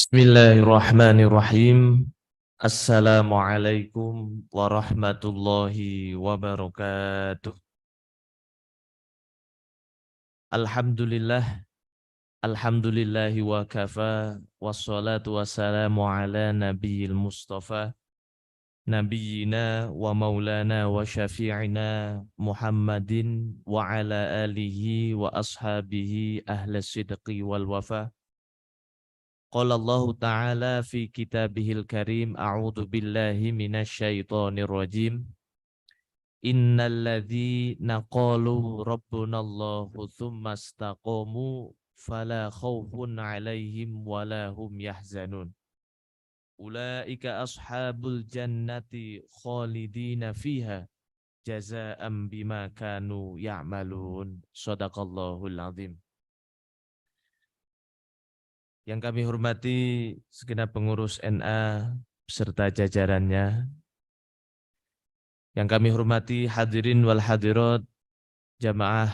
Bismillahirrahmanirrahim. Assalamualaikum warahmatullahi wabarakatuh. Alhamdulillah, alhamdulillahi wa kafa, wassalatu wassalamu ala nabiyil mustafa, nabiyina wa maulana wa syafi'ina Muhammadin wa ala alihi wa ashabihi ahlas sidqi wal wafa. Qala Allah Ta'ala fi kitabihil karim, a'udzu billahi minasyaitonir rajim. Innal ladzina qalu rabbunallahu tsumma istaqamu fala khaufun 'alaihim wala hum yahzanun. Ulaika ashabul jannati khalidina fiha jazaa'an bima kanu ya'malun. Shadaqallahul azim. Yang kami hormati segenap pengurus NA beserta jajarannya. Yang kami hormati hadirin wal hadirat jamaah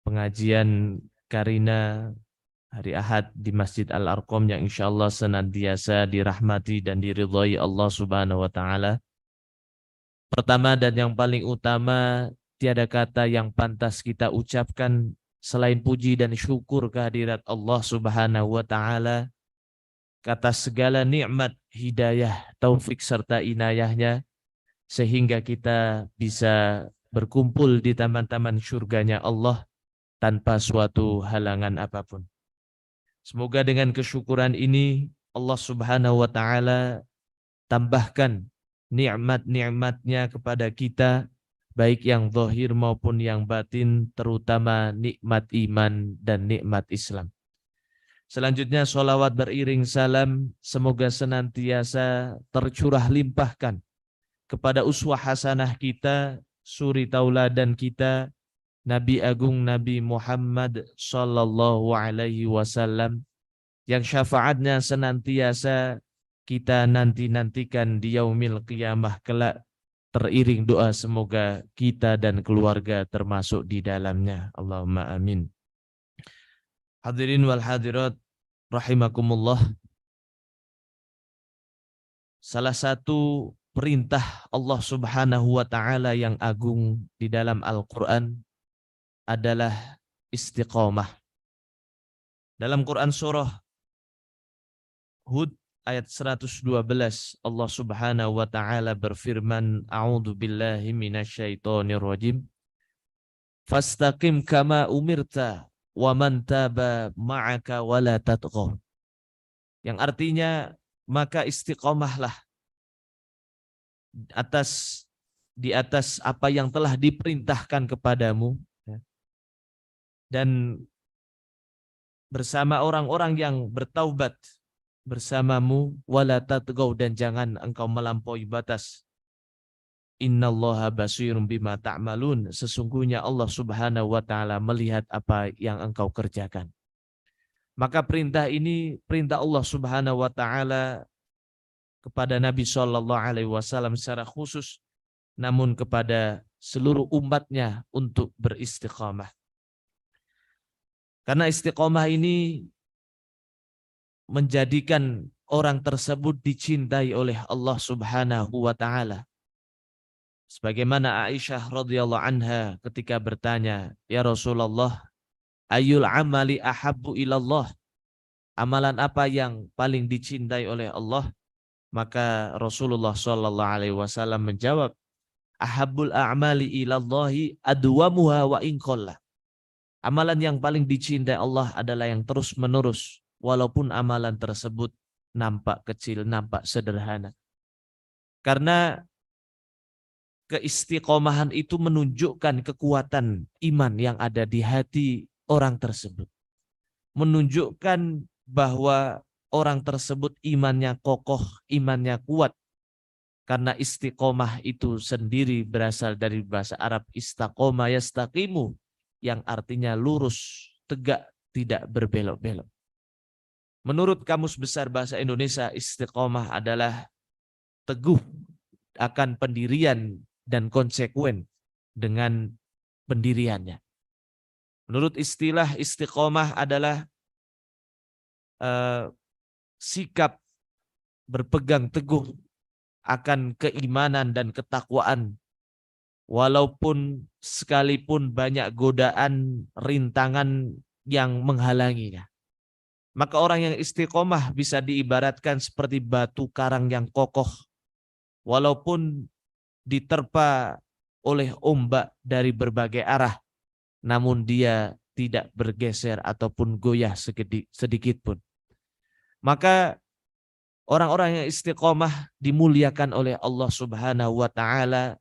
pengajian Karina hari Ahad di Masjid Al-Arqam yang insyaallah senantiasa dirahmati dan diridhai Allah Subhanahu wa taala. Pertama dan yang paling utama, tiada kata yang pantas kita ucapkan selain puji dan syukur kehadirat Allah Subhanahu wa taala atas segala nikmat, hidayah, taufik serta inayahnya sehingga kita bisa berkumpul di taman-taman surganya Allah tanpa suatu halangan apapun. Semoga dengan kesyukuran ini Allah Subhanahu wa taala tambahkan nikmat-nikmatnya kepada kita, baik yang zahir maupun yang batin, terutama nikmat iman dan nikmat Islam. Selanjutnya sholawat beriring salam semoga senantiasa tercurah limpahkan kepada uswah hasanah kita, suri tauladan kita, Nabi Agung Nabi Muhammad sallallahu alaihi wasallam yang syafaatnya senantiasa kita nantikan di yaumil qiyamah kelak, teriring doa semoga kita dan keluarga termasuk di dalamnya. Allahumma amin. Hadirin wal hadirat rahimakumullah. Salah satu perintah Allah Subhanahu wa taala yang agung di dalam Al-Qur'an adalah istiqamah. Dalam Quran surah Hud ayat 112 Allah Subhanahu wa taala berfirman, a'udzu billahi minasyaitonir rajim. Fastaqim kama umirta wa man taba ma'aka wala tatghaw. Yang artinya maka istiqamahlah di atas apa yang telah diperintahkan kepadamu dan bersama orang-orang yang bertaubat bersamamu, wala tatghaw, dan jangan engkau melampaui batas. Innallaha basirun bima ta'malun. Sesungguhnya Allah Subhanahu wa taala melihat apa yang engkau kerjakan. Maka perintah ini perintah Allah Subhanahu wa taala kepada Nabi sallallahu alaihi wasallam secara khusus, namun kepada seluruh umatnya untuk beristiqamah. Karena istiqamah ini menjadikan orang tersebut dicintai oleh Allah Subhanahu wa taala. Sebagaimana Aisyah radhiyallahu anha ketika bertanya, "Ya Rasulullah, ayyul amali ahabbu ilallah?" Amalan apa yang paling dicintai oleh Allah? Maka Rasulullah sallallahu alaihi wasallam menjawab, "Ahabbul a'mali ilallahi adwamuha wa in qalla." Amalan yang paling dicintai Allah adalah yang terus-menerus, walaupun amalan tersebut nampak kecil, nampak sederhana. Karena keistiqomahan itu menunjukkan kekuatan iman yang ada di hati orang tersebut. Menunjukkan bahwa orang tersebut imannya kokoh, imannya kuat. Karena istiqomah itu sendiri berasal dari bahasa Arab istaqoma yastaqimu, yang artinya lurus, tegak, tidak berbelok-belok. Menurut Kamus Besar Bahasa Indonesia, istiqomah adalah teguh akan pendirian dan konsekuen dengan pendiriannya. Menurut istilah istiqomah adalah sikap berpegang teguh akan keimanan dan ketakwaan, walaupun sekalipun banyak godaan, rintangan yang menghalanginya. Maka orang yang istiqomah bisa diibaratkan seperti batu karang yang kokoh, walaupun diterpa oleh ombak dari berbagai arah, namun dia tidak bergeser ataupun goyah sedikit pun. Maka orang-orang yang istiqomah dimuliakan oleh Allah Subhanahu wa taala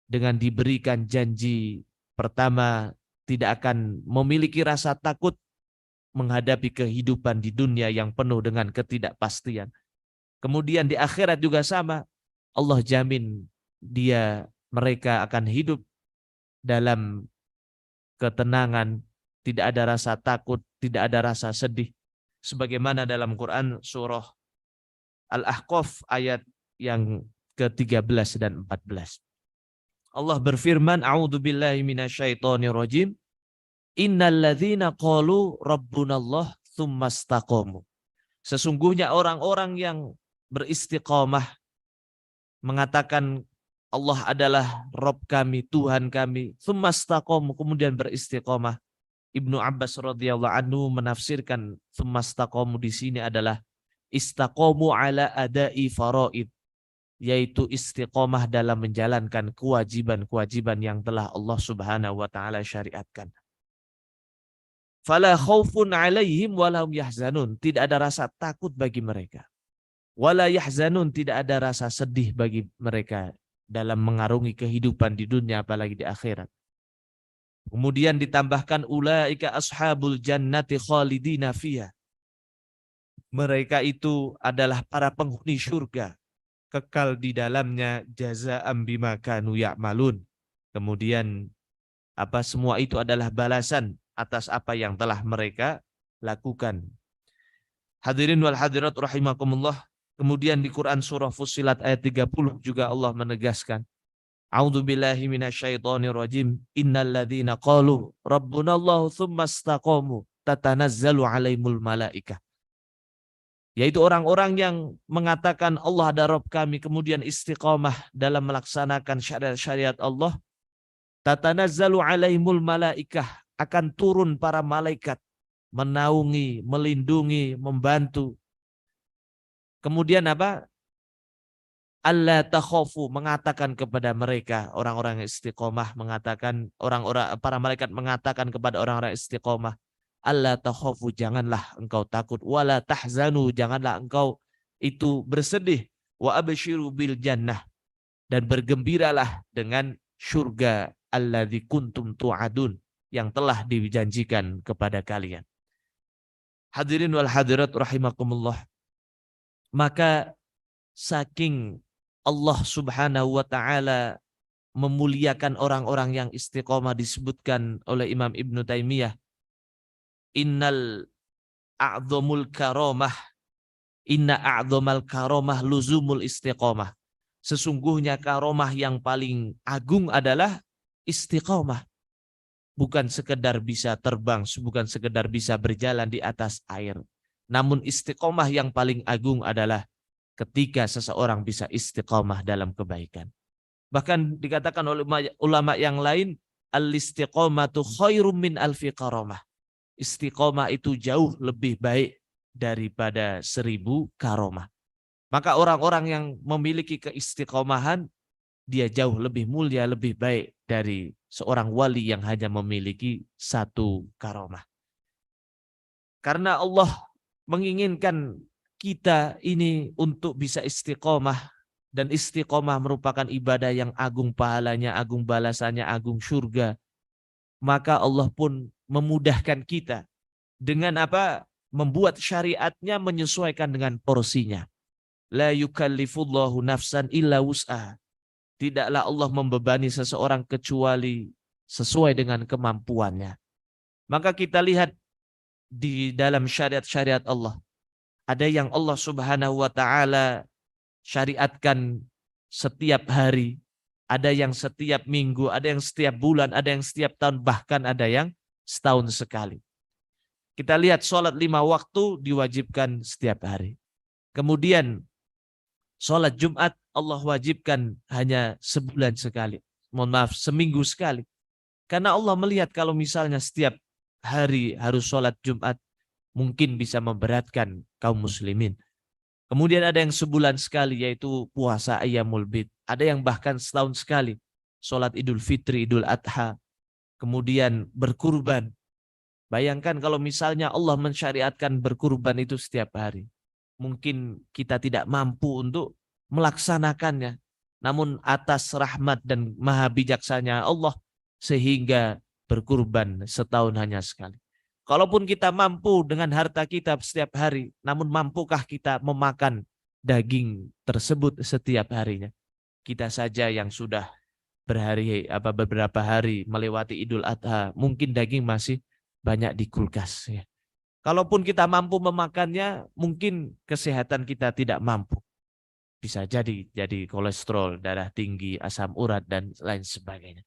dengan diberikan janji, pertama, tidak akan memiliki rasa takut menghadapi kehidupan di dunia yang penuh dengan ketidakpastian. Kemudian di akhirat juga sama. Allah jamin mereka akan hidup dalam ketenangan, tidak ada rasa takut, tidak ada rasa sedih. Sebagaimana dalam Quran surah Al-Ahqaf ayat yang ke-13 dan 14. Allah berfirman, A'udzubillahi minasyaitonirrajim. Innal ladzina qalu rabbunallah tsumastaqamu. Sesungguhnya orang-orang yang beristiqamah mengatakan Allah adalah Rabb kami, Tuhan kami, tsumastaqamu, kemudian beristiqamah. Ibnu Abbas radhiyallahu anhu menafsirkan tsumastaqamu di sini adalah istaqamu ala adai faraid, yaitu istiqamah dalam menjalankan kewajiban-kewajiban yang telah Allah Subhanahu wa taala syariatkan. Fala khaufun alaihim walahum yahzanun. Tidak ada rasa takut bagi mereka. Wala yahzanun, tidak ada rasa sedih bagi mereka dalam mengarungi kehidupan di dunia apalagi di akhirat. Kemudian ditambahkan ulaika ashabul jannati khalidina fiha. Mereka itu adalah para penghuni surga, kekal di dalamnya, jazaa'an bima kanu ya'malun. Kemudian semua itu adalah balasan atas apa yang telah mereka lakukan. Hadirin wal hadirat rahimakumullah. Kemudian di Quran surah Fussilat ayat 30 juga Allah menegaskan, A'udzubillahi minasyaitonirrajim. Innal ladzina qalu rabbunallahu tsumastaqamu tatanazzalu 'alaihimul malaikah. Yaitu orang-orang yang mengatakan Allah ada Rabb kami, kemudian istiqamah dalam melaksanakan syariat-syariat Allah, tatanazzalu 'alaihimul malaikah, akan turun para malaikat menaungi, melindungi, membantu. Kemudian Allah takhafu, mengatakan kepada mereka, orang-orang istiqomah mengatakan, para malaikat mengatakan kepada orang-orang istiqomah, Allah takhafu, janganlah engkau takut, wala tahzanu, janganlah engkau itu bersedih, wa absyiru bil jannah, dan bergembiralah dengan surga alladzi kuntum tu'adun, yang telah dijanjikan kepada kalian. Hadirin wal hadirat rahimakumullah. Maka saking Allah Subhanahu wa taala memuliakan orang-orang yang istiqomah, disebutkan oleh Imam Ibnu Taimiyah, inna a'dhamal karomah luzumul istiqomah. Sesungguhnya karomah yang paling agung adalah istiqomah. Bukan sekedar bisa terbang, bukan sekedar bisa berjalan di atas air. Namun istiqomah yang paling agung adalah ketika seseorang bisa istiqomah dalam kebaikan. Bahkan dikatakan oleh ulama yang lain, al-istiqomatu khairum min alfi karomah. Istiqomah itu jauh lebih baik daripada 1000 karomah. Maka orang-orang yang memiliki keistiqomahan, dia jauh lebih mulia, lebih baik dari seorang wali yang hanya memiliki 1 karomah. Karena Allah menginginkan kita ini untuk bisa istiqomah, dan istiqomah merupakan ibadah yang agung pahalanya, agung balasannya, agung surga. Maka Allah pun memudahkan kita dengan membuat syariatnya menyesuaikan dengan porsinya. La yukallifullahu nafsan illa wus'aha. Tidaklah Allah membebani seseorang kecuali sesuai dengan kemampuannya. Maka kita lihat di dalam syariat-syariat Allah, ada yang Allah Subhanahu wa taala syariatkan setiap hari, ada yang setiap minggu, ada yang setiap bulan, ada yang setiap tahun, bahkan ada yang setahun sekali. Kita lihat sholat 5 waktu diwajibkan setiap hari. Kemudian sholat Jumat Allah wajibkan hanya sebulan sekali. Mohon maaf, seminggu sekali. Karena Allah melihat kalau misalnya setiap hari harus sholat Jumat, mungkin bisa memberatkan kaum muslimin. Kemudian ada yang sebulan sekali, yaitu puasa Ayyamul Bid. Ada yang bahkan setahun sekali, sholat Idul Fitri, Idul Adha. Kemudian berkurban. Bayangkan kalau misalnya Allah mensyariatkan berkurban itu setiap hari. Mungkin kita tidak mampu untuk melaksanakannya. Namun atas rahmat dan maha bijaksana Allah, sehingga berkurban setahun hanya sekali. Kalaupun kita mampu dengan harta kita setiap hari, namun mampukah kita memakan daging tersebut setiap harinya? Kita saja yang sudah beberapa hari melewati Idul Adha, mungkin daging masih banyak di kulkas. Ya. Kalaupun kita mampu memakannya, mungkin kesehatan kita tidak mampu. Bisa jadi kolesterol, darah tinggi, asam urat, dan lain sebagainya.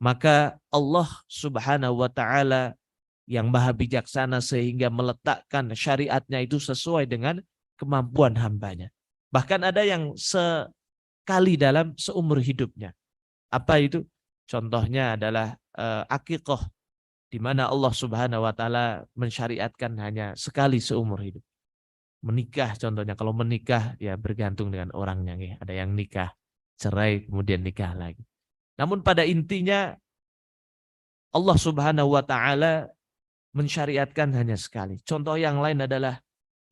Maka Allah Subhanahu wa Ta'ala yang maha bijaksana sehingga meletakkan syariatnya itu sesuai dengan kemampuan hambanya. Bahkan ada yang sekali dalam seumur hidupnya. Apa itu? Contohnya adalah akikah, di mana Allah Subhanahu wa Ta'ala mensyariatkan hanya sekali seumur hidup. Menikah contohnya, kalau menikah ya bergantung dengan orangnya. Ya. Ada yang nikah, cerai, kemudian nikah lagi. Namun pada intinya Allah Subhanahu wa Ta'ala mensyariatkan hanya sekali. Contoh yang lain adalah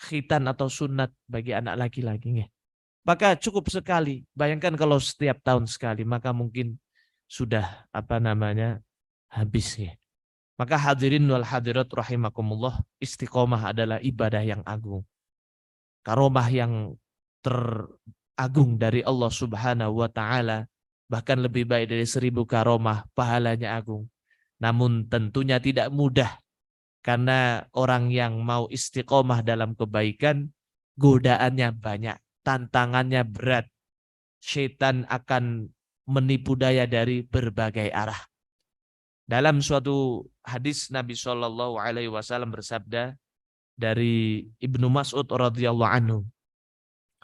khitan atau sunat bagi anak laki-laki. Ya. Maka cukup sekali. Bayangkan kalau setiap tahun sekali, maka mungkin sudah habis ya. Maka hadirin wal hadirat rahimakumullah, istiqomah adalah ibadah yang agung. Karomah yang teragung dari Allah Subhanahu wa Ta'ala, bahkan lebih baik dari 1000 karomah, pahalanya agung. Namun tentunya tidak mudah, karena orang yang mau istiqomah dalam kebaikan, godaannya banyak, tantangannya berat. Syaitan akan menipu daya dari berbagai arah. Dalam suatu hadis Nabi Shallallahu Alaihi Wasallam bersabda dari Ibnu Mas'ud radhiyallahu anhu,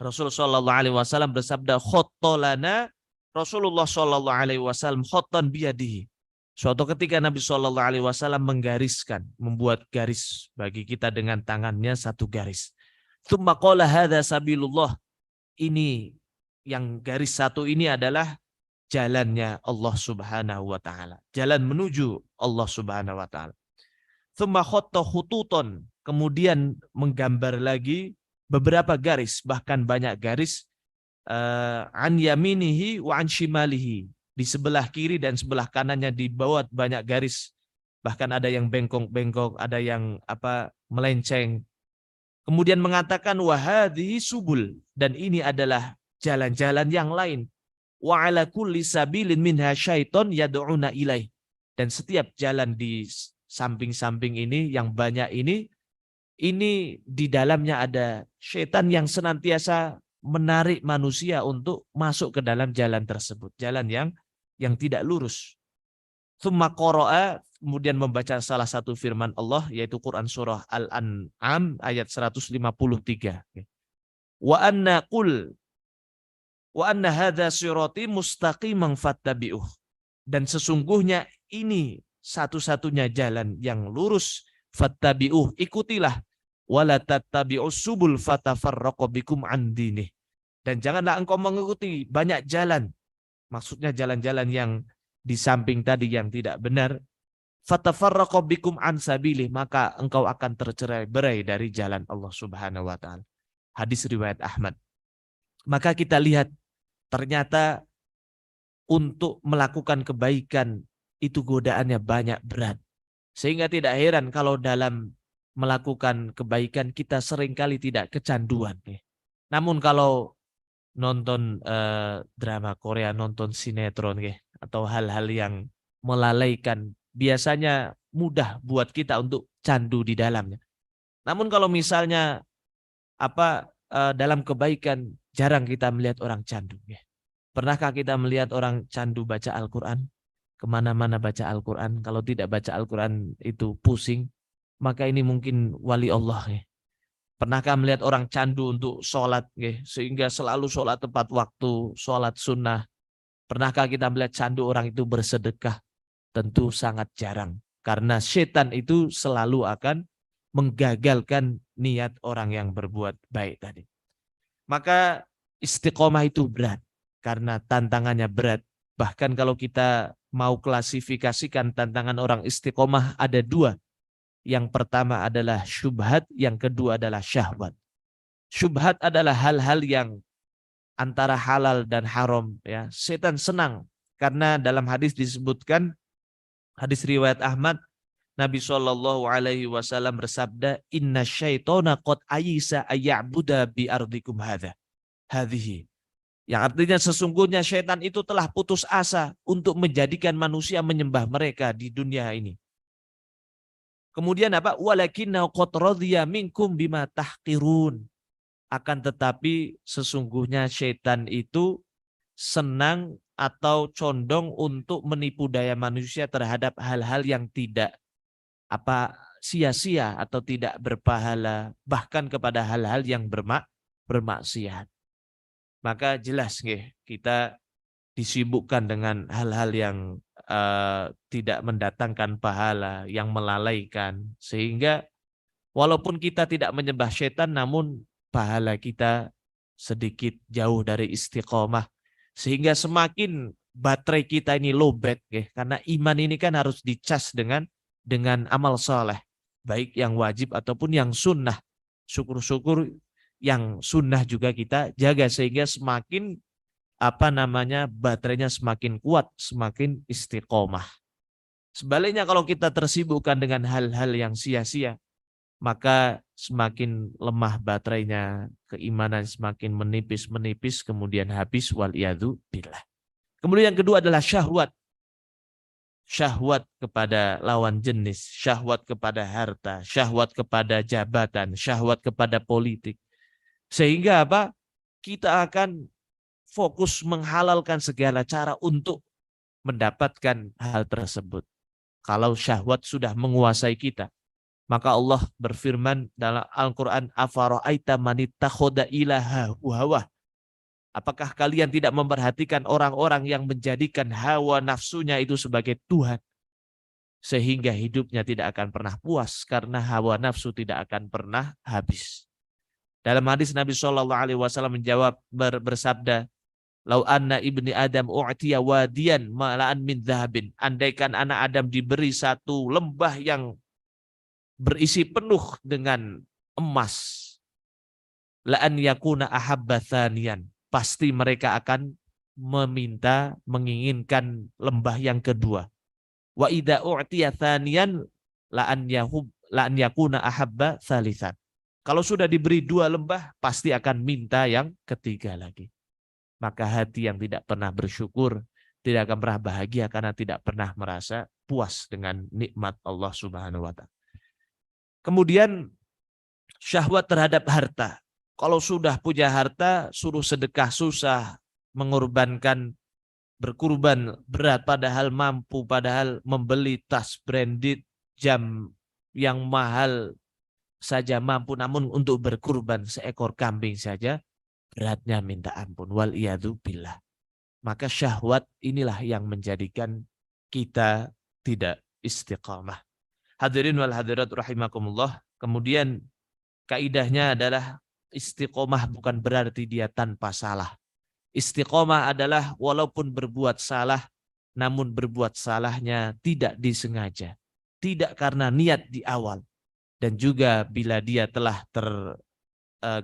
Rasul Shallallahu Alaihi Wasallam bersabda, khottolana Rasulullah Shallallahu Alaihi Wasallam khotton biyadihi. Suatu ketika Nabi Shallallahu Alaihi Wasallam menggariskan, membuat garis bagi kita dengan tangannya satu garis. Tsumma qala hadza sabilullah. Ini yang garis satu ini adalah jalannya Allah Subhanahu wa Ta'ala. Jalan menuju Allah Subhanahu wa Ta'ala. Tsumma khotta khututon. Kemudian menggambar lagi beberapa garis, bahkan banyak garis, an yaminihi wa an shimalihi. Di sebelah kiri dan sebelah kanannya dibuat banyak garis. Bahkan ada yang bengkok-bengkok, ada yang melenceng. Kemudian mengatakan wahadhihi subul, dan ini adalah jalan-jalan yang lain. Wa ala kulli sabilin minha syaiton yad'una ilaih. Dan setiap jalan di samping-samping ini yang banyak ini di dalamnya ada syaitan yang senantiasa menarik manusia untuk masuk ke dalam jalan tersebut, jalan yang tidak lurus. Tsumma qara'a, kemudian membaca salah satu firman Allah, yaitu Quran surah Al-An'am ayat 153. Wa anna hadza sirati mustaqiman fattabi'uh. Dan sesungguhnya ini satu-satunya jalan yang lurus, fattabi'uh, ikutilah. Wala tattabi'us subul fatafarraqu bikum an dinih. Dan janganlah engkau mengikuti banyak jalan. Maksudnya jalan-jalan yang di samping tadi yang tidak benar. Fatafarraqu bikum an sabilih, maka engkau akan tercerai-berai dari jalan Allah Subhanahu wa Ta'ala. Hadis riwayat Ahmad. Maka kita lihat ternyata untuk melakukan kebaikan itu godaannya banyak, berat. Sehingga tidak heran kalau dalam melakukan kebaikan kita seringkali tidak kecanduan. Namun kalau nonton drama Korea, nonton sinetron atau hal-hal yang melalaikan, biasanya mudah buat kita untuk candu di dalamnya. Namun kalau misalnya dalam kebaikan, jarang kita melihat orang candu. Pernahkah kita melihat orang candu baca Al-Quran? Kemana-mana baca Al-Quran. Kalau tidak baca Al-Quran itu pusing. Maka ini mungkin wali Allah. Pernahkah melihat orang candu untuk sholat, sehingga selalu sholat tepat waktu, sholat sunnah? Pernahkah kita melihat candu orang itu bersedekah? Tentu sangat jarang. Karena setan itu selalu akan menggagalkan niat orang yang berbuat baik tadi. Maka istiqomah itu berat. Karena tantangannya berat. Bahkan kalau kita mau klasifikasikan tantangan orang istiqomah ada dua. Yang pertama adalah syubhat, yang kedua adalah syahwat. Syubhat adalah hal-hal yang antara halal dan haram. Ya, setan senang karena dalam hadis disebutkan, hadis riwayat Ahmad, Nabi SAW bersabda, Inna syaitona qad ayisa ayya'buda bi ardikum hadhihi. Yang artinya sesungguhnya syaitan itu telah putus asa untuk menjadikan manusia menyembah mereka di dunia ini. Kemudian apa? Walakinna qad radhiya minkum bima tahqirun. Akan tetapi sesungguhnya syaitan itu senang atau condong untuk menipu daya manusia terhadap hal-hal yang tidak sia-sia atau tidak berpahala, bahkan kepada hal-hal yang bermaksiat. Maka jelas kita disibukkan dengan hal-hal yang tidak mendatangkan pahala, yang melalaikan, sehingga walaupun kita tidak menyembah setan, namun pahala kita sedikit jauh dari istiqomah, sehingga semakin baterai kita ini lowbat, karena iman ini kan harus dicas dengan amal soleh, baik yang wajib ataupun yang sunnah. Syukur-syukur yang sunnah juga kita jaga, sehingga semakin baterainya semakin kuat, semakin istiqomah. Sebaliknya kalau kita tersibukkan dengan hal-hal yang sia-sia, maka semakin lemah baterainya, keimanan semakin menipis, kemudian habis, waliyadu billah. Kemudian yang kedua adalah syahwat. Syahwat kepada lawan jenis, syahwat kepada harta, syahwat kepada jabatan, syahwat kepada politik. Sehingga kita akan fokus menghalalkan segala cara untuk mendapatkan hal tersebut. Kalau syahwat sudah menguasai kita, maka Allah berfirman dalam Al-Quran, afara'aita manittakhadha ilahahu hawa. Apakah kalian tidak memperhatikan orang-orang yang menjadikan hawa nafsunya itu sebagai Tuhan, sehingga hidupnya tidak akan pernah puas karena hawa nafsu tidak akan pernah habis. Dalam hadis Nabi SAW menjawab bersabda, Lau anna ibni Adam u'tiya wadiyan mala'an min dhahabin. Andaikan anak Adam diberi satu lembah yang berisi penuh dengan emas, la'an yakuna ahabba thaniyan. Pasti mereka akan menginginkan lembah yang kedua. Wa idza u'tiya thaniyan la'an yakuna ahabba thalithan. Kalau sudah diberi dua lembah, pasti akan minta yang ketiga lagi. Maka hati yang tidak pernah bersyukur tidak akan pernah bahagia karena tidak pernah merasa puas dengan nikmat Allah Subhanahu wa ta'ala. Kemudian syahwat terhadap harta. Kalau sudah punya harta, suruh sedekah susah, berkurban berat, padahal mampu, padahal membeli tas branded, jam yang mahal saja mampu, namun untuk berkurban seekor kambing saja beratnya minta ampun, waliyadu billah. Maka syahwat inilah yang menjadikan kita tidak istiqamah. Hadirin wal hadirat rahimakumullah. Kemudian kaidahnya adalah istiqamah bukan berarti dia tanpa salah. Istiqamah adalah walaupun berbuat salah, namun berbuat salahnya tidak disengaja, tidak karena niat di awal, dan juga bila dia telah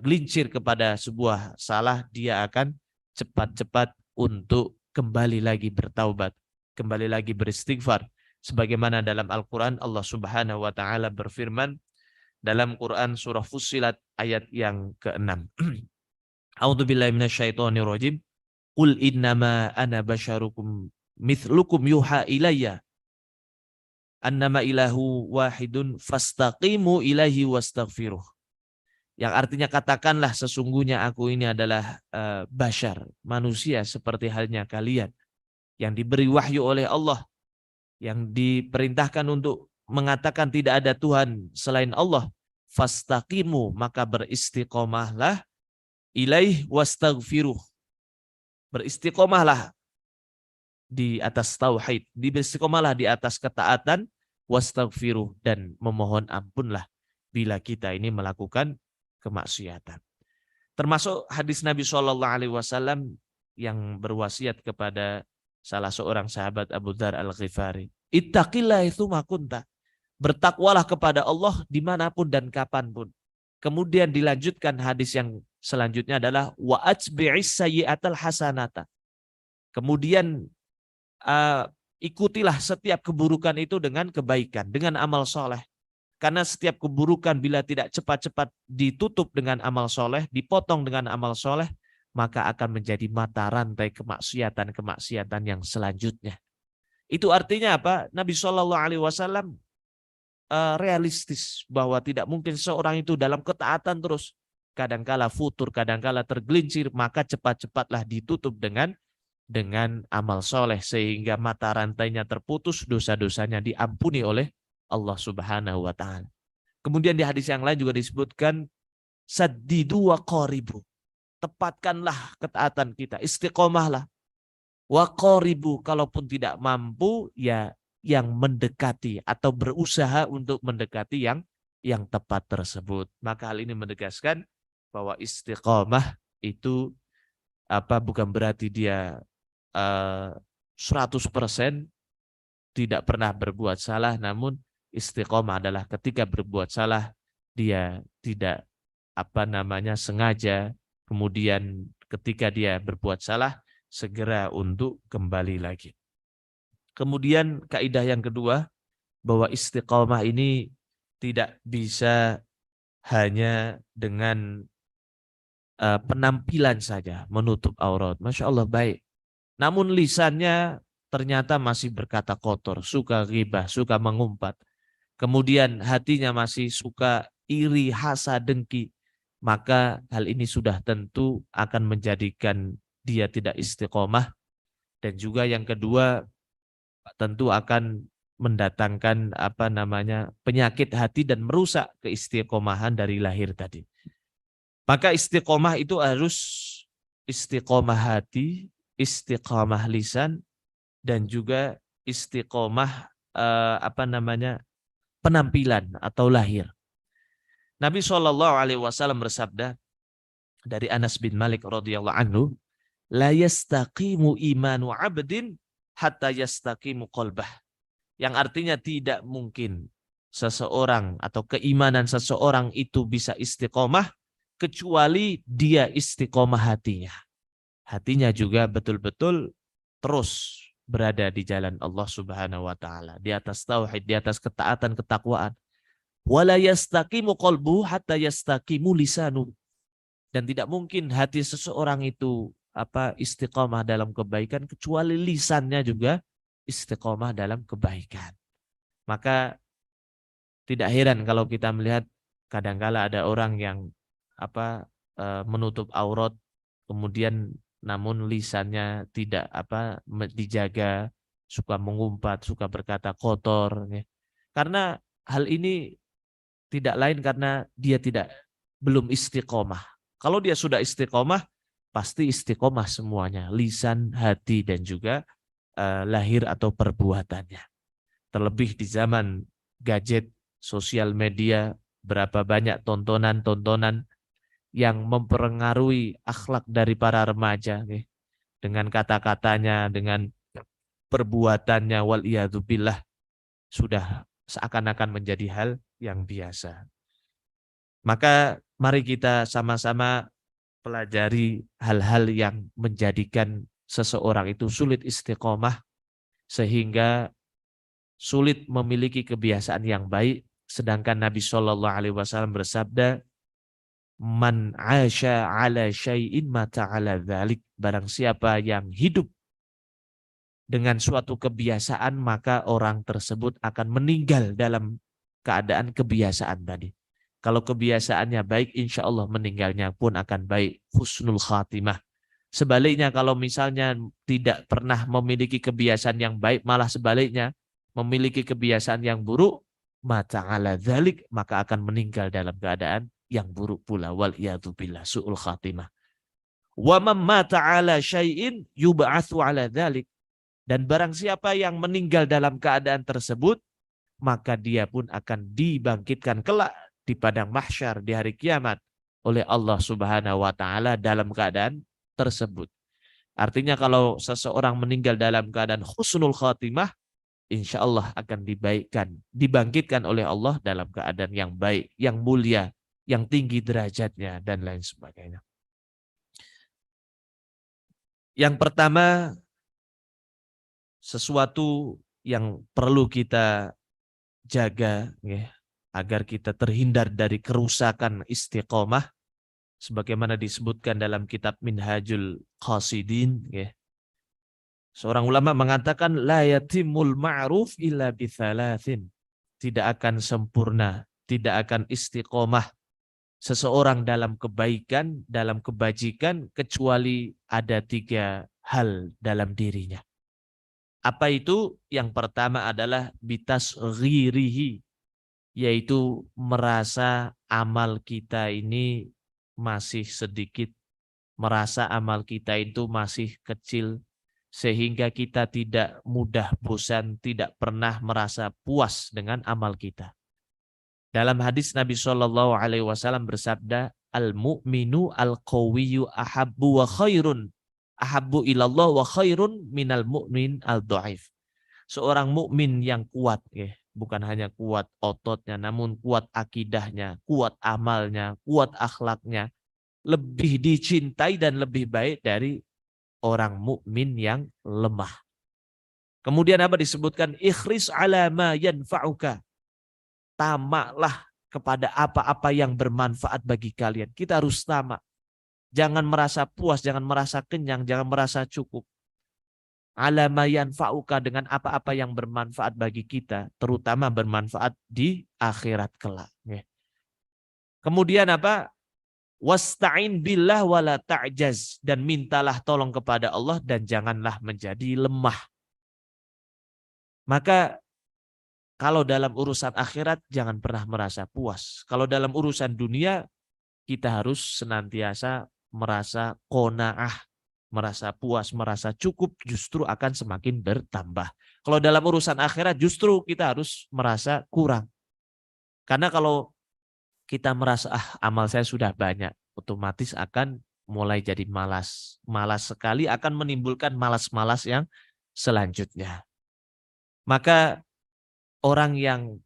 gelincir kepada sebuah salah, dia akan cepat-cepat untuk kembali lagi bertaubat, kembali lagi beristighfar. Sebagaimana dalam Al-Quran Allah Subhanahu wa ta'ala berfirman dalam Quran surah Fussilat ayat yang ke-6. A'udzubillahi minasyaitonirrajim. Qul innama ana basyarukum mithlukum yuha ilayya annama ilahu wahidun fastaqimu ilaihi wastaghfiruh. Yang artinya katakanlah sesungguhnya aku ini adalah bashar, manusia seperti halnya kalian, yang diberi wahyu oleh Allah, yang diperintahkan untuk mengatakan tidak ada Tuhan selain Allah, fastaqimu, maka beristiqomahlah, ilaih wastaghfiruh, beristiqomahlah di atas tauhid, beristiqomahlah di atas ketaatan, wastaghfiruh, dan memohon ampunlah bila kita ini melakukan kemaksiatan. Termasuk hadis Nabi SAW yang berwasiat kepada salah seorang sahabat Abu Dzar Al-Ghifari, ittaqillah itu makunta, bertakwalah kepada Allah dimanapun dan kapanpun. Kemudian dilanjutkan hadis yang selanjutnya adalah wa atbi'is sayyi'atal hasanata. Kemudian ikutilah setiap keburukan itu dengan kebaikan, dengan amal soleh. Karena setiap keburukan bila tidak cepat-cepat ditutup dengan amal soleh, dipotong dengan amal soleh, maka akan menjadi mata rantai kemaksiatan-kemaksiatan yang selanjutnya. Itu artinya apa? Nabi SAW realistis bahwa tidak mungkin seorang itu dalam ketaatan terus. Kadangkala futur, kadangkala tergelincir, maka cepat-cepatlah ditutup dengan amal soleh, sehingga mata rantainya terputus, dosa-dosanya diampuni oleh Allah Subhanahu wa Ta'ala. Kemudian di hadis yang lain juga disebutkan saddidu wa qaribu, tepatkanlah ketaatan kita, istiqomahlah, wa qaribu, kalaupun tidak mampu ya yang mendekati atau berusaha untuk mendekati yang tepat tersebut. Maka hal ini menegaskan bahwa istiqomah itu bukan berarti dia 100% tidak pernah berbuat salah, namun istiqomah adalah ketika berbuat salah dia tidak sengaja, kemudian ketika dia berbuat salah segera untuk kembali lagi. Kemudian kaidah yang kedua, bahwa istiqomah ini tidak bisa hanya dengan penampilan saja menutup aurat. Masya Allah baik. Namun lisannya ternyata masih berkata kotor, suka ghibah, suka mengumpat. Kemudian hatinya masih suka iri, hasad, dengki. Maka hal ini sudah tentu akan menjadikan dia tidak istiqomah. Dan juga yang kedua, tentu akan mendatangkan penyakit hati dan merusak keistiqomahan dari lahir tadi. Maka istiqomah itu harus istiqomah hati, istiqomah lisan, dan juga istiqomah penampilan atau lahir. Nabi SAW bersabda dari Anas bin Malik radhiyallahu anhu, la yastaqimu imanu abdin hatta yastaqimu qalbah. Yang artinya tidak mungkin seseorang atau keimanan seseorang itu bisa istiqomah kecuali dia istiqomah hatinya. Hatinya juga betul-betul terus berada di jalan Allah Subhanahu wa Ta'ala, di atas tauhid, di atas ketaatan, ketakwaan. Wala yastaqimu qalbuhu hatta yastaqimu lisanu. Dan tidak mungkin hati seseorang itu istiqomah dalam kebaikan kecuali lisannya juga istiqomah dalam kebaikan. Maka tidak heran kalau kita melihat kadangkala ada orang yang menutup aurat, kemudian namun lisannya tidak dijaga, suka mengumpat, suka berkata kotor, ya. Karena hal ini tidak lain karena dia belum istiqomah. Kalau dia sudah istiqomah, pasti istiqomah semuanya, lisan, hati, dan juga lahir atau perbuatannya. Terlebih di zaman gadget, sosial media, berapa banyak tontonan-tontonan yang mempengaruhi akhlak dari para remaja, dengan kata-katanya, dengan perbuatannya, waliyadzubillah, sudah seakan-akan menjadi hal yang biasa. Maka mari kita sama-sama pelajari hal-hal yang menjadikan seseorang itu sulit istiqomah, sehingga sulit memiliki kebiasaan yang baik. Sedangkan Nabi SAW bersabda, man asya ala syai'in mata ala dzalik. Barang siapa yang hidup dengan suatu kebiasaan, maka orang tersebut akan meninggal dalam keadaan kebiasaan tadi. Kalau kebiasaannya baik, insya Allah meninggalnya pun akan baik, husnul khatimah. Sebaliknya kalau misalnya tidak pernah memiliki kebiasaan yang baik, malah sebaliknya memiliki kebiasaan yang buruk, mata ala dzalik, maka akan meninggal dalam keadaan yang buruk pula. Wal iyadu billah, su'ul khatimah. Wa man mata ala syai'in yub'atsu ala dzalik. Dan barang siapa yang meninggal dalam keadaan tersebut, maka dia pun akan dibangkitkan kelak di padang mahsyar di hari kiamat oleh Allah Subhanahu wa taala dalam keadaan tersebut. Artinya kalau seseorang meninggal dalam keadaan husnul khatimah, insya Allah akan dibangkitkan oleh Allah dalam keadaan yang baik, yang mulia, yang tinggi derajatnya, dan lain sebagainya. Yang pertama, sesuatu yang perlu kita jaga ya, agar kita terhindar dari kerusakan istiqomah, sebagaimana disebutkan dalam kitab Minhajul Qasidin ya. Seorang ulama mengatakan la yatimul ma'ruf illa bithalathin. Tidak akan sempurna, tidak akan istiqomah seseorang dalam kebaikan, dalam kebajikan, kecuali ada 3 hal dalam dirinya. Apa itu? Yang pertama adalah bitas ghirihi, yaitu merasa amal kita ini masih sedikit, merasa amal kita itu masih kecil, sehingga kita tidak mudah bosan, tidak pernah merasa puas dengan amal kita. Dalam hadis Nabi Shallallahu Alaihi Wasallam bersabda, al-mu'minu al-qawiyyu ahabbu wa khairun, ahabbu ilallah wa khairun minal mu'min al-dhaif. Seorang mukmin yang kuat, ya, bukan hanya kuat ototnya, namun kuat akidahnya, kuat amalnya, kuat akhlaknya, lebih dicintai dan lebih baik dari orang mukmin yang lemah. Kemudian apa disebutkan? Ikhris ala ma yanfa'uka. Tamaklah kepada apa-apa yang bermanfaat bagi kalian. Kita harus tamak. Jangan merasa puas, jangan merasa kenyang, jangan merasa cukup. Ala ma yanfa'uka, dengan apa-apa yang bermanfaat bagi kita, terutama bermanfaat di akhirat kelak. Kemudian apa? Wasta'in billah wala ta'jaz, dan mintalah tolong kepada Allah dan janganlah menjadi lemah. Maka kalau dalam urusan akhirat jangan pernah merasa puas. Kalau dalam urusan dunia kita harus senantiasa merasa qanaah, merasa puas, merasa cukup, justru akan semakin bertambah. Kalau dalam urusan akhirat justru kita harus merasa kurang. Karena kalau kita merasa amal saya sudah banyak, otomatis akan mulai jadi malas. Malas sekali akan menimbulkan malas-malas yang selanjutnya. Maka orang yang